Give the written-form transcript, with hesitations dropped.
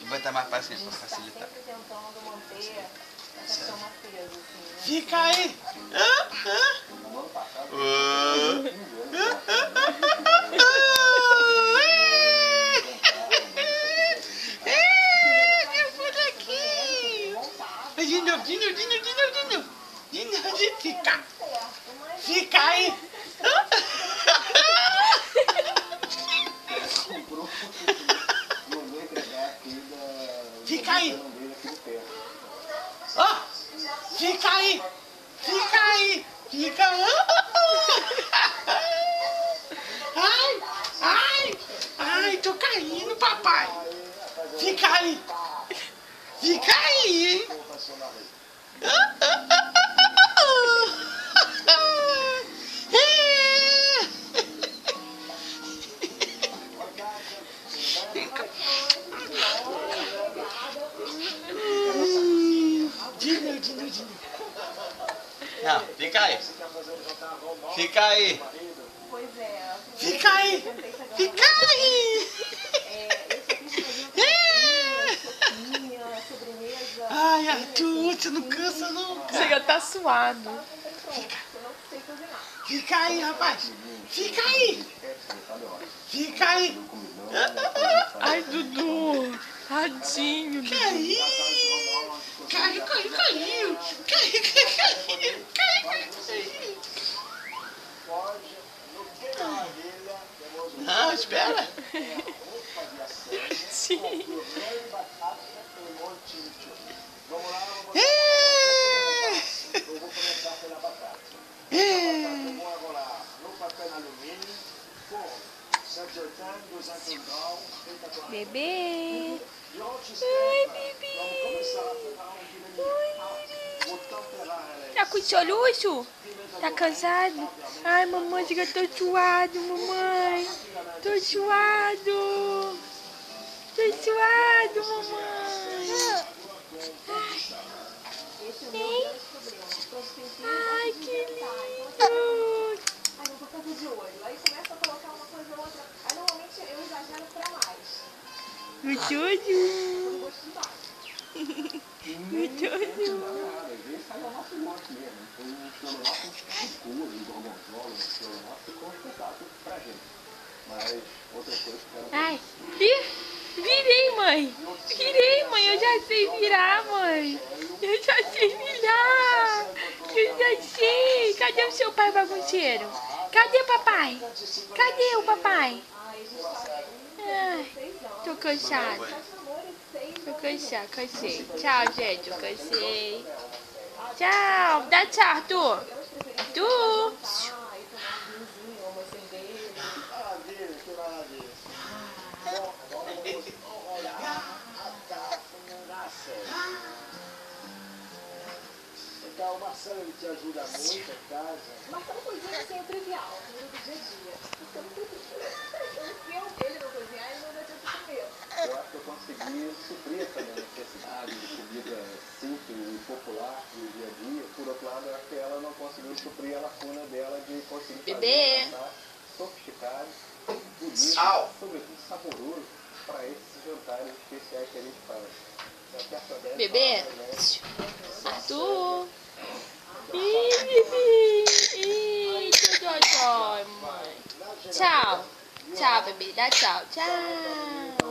E botar mais pra cima pra facilitar. Sempre tentando manter essa cama presa, assim, né? Fica aí! Fica aí! Fica aí! Ó! Fica aí! Fica aí! Fica! Ai! Ai! Ai! Tô caindo, papai! Fica aí! Fica aí, hein? Não, fica aí. Fica aí. Pois é. Fica aí. Fica aí. Ai, Arthur, você não cansa não, cara. Você já tá suado. Fica aí, rapaz. Fica aí. Fica aí. Ai, Dudu. Tadinho, Dudu. Caiu. Caiu. Não, espera. Sim. Bebê. Oi, bebê. Oi, tá com soluço? Tá cansado? Ai, mamãe, eu tô suado, mamãe. Tô suado. Tô suado, mamãe. Hein? Ai, que lindo. Aí eu vou fazer de olho. Aí começa a colocar uma coisa ou outra. Aí normalmente eu exagero pra mais. Gostoso. Eu gosto demais. Ai, virei, mãe. Virei, mãe. Eu já sei virar, mãe. Eu já sei virar. Eu já sei. Cadê o seu pai bagunceiro? Cadê o papai? Cadê o papai? Ai, tô cansada. Tô cansada, cansei. Tchau, gente. Eu cansei. Tchau. Dá tchau, Arthur. Arthur. O Marcelo, ele te ajuda muito em casa. Marcelo cozinha assim é trivial, no dia a dia. Se ele não cozinhar, ele não vai ter que comer. Eu acho que eu consegui suprir essa minha necessidade de comida simples e popular no dia a dia. Por outro lado, eu acho que ela não conseguiu suprir a lacuna dela de conseguir fazer um jantar sofisticado, bonito, sobretudo saboroso, para esses jantares especiais que a gente faz. Bebê. Arthur. Ih, bebê. Ih, tchau, mãe. Tchau. Tchau, bebê. Dá tchau. Tchau.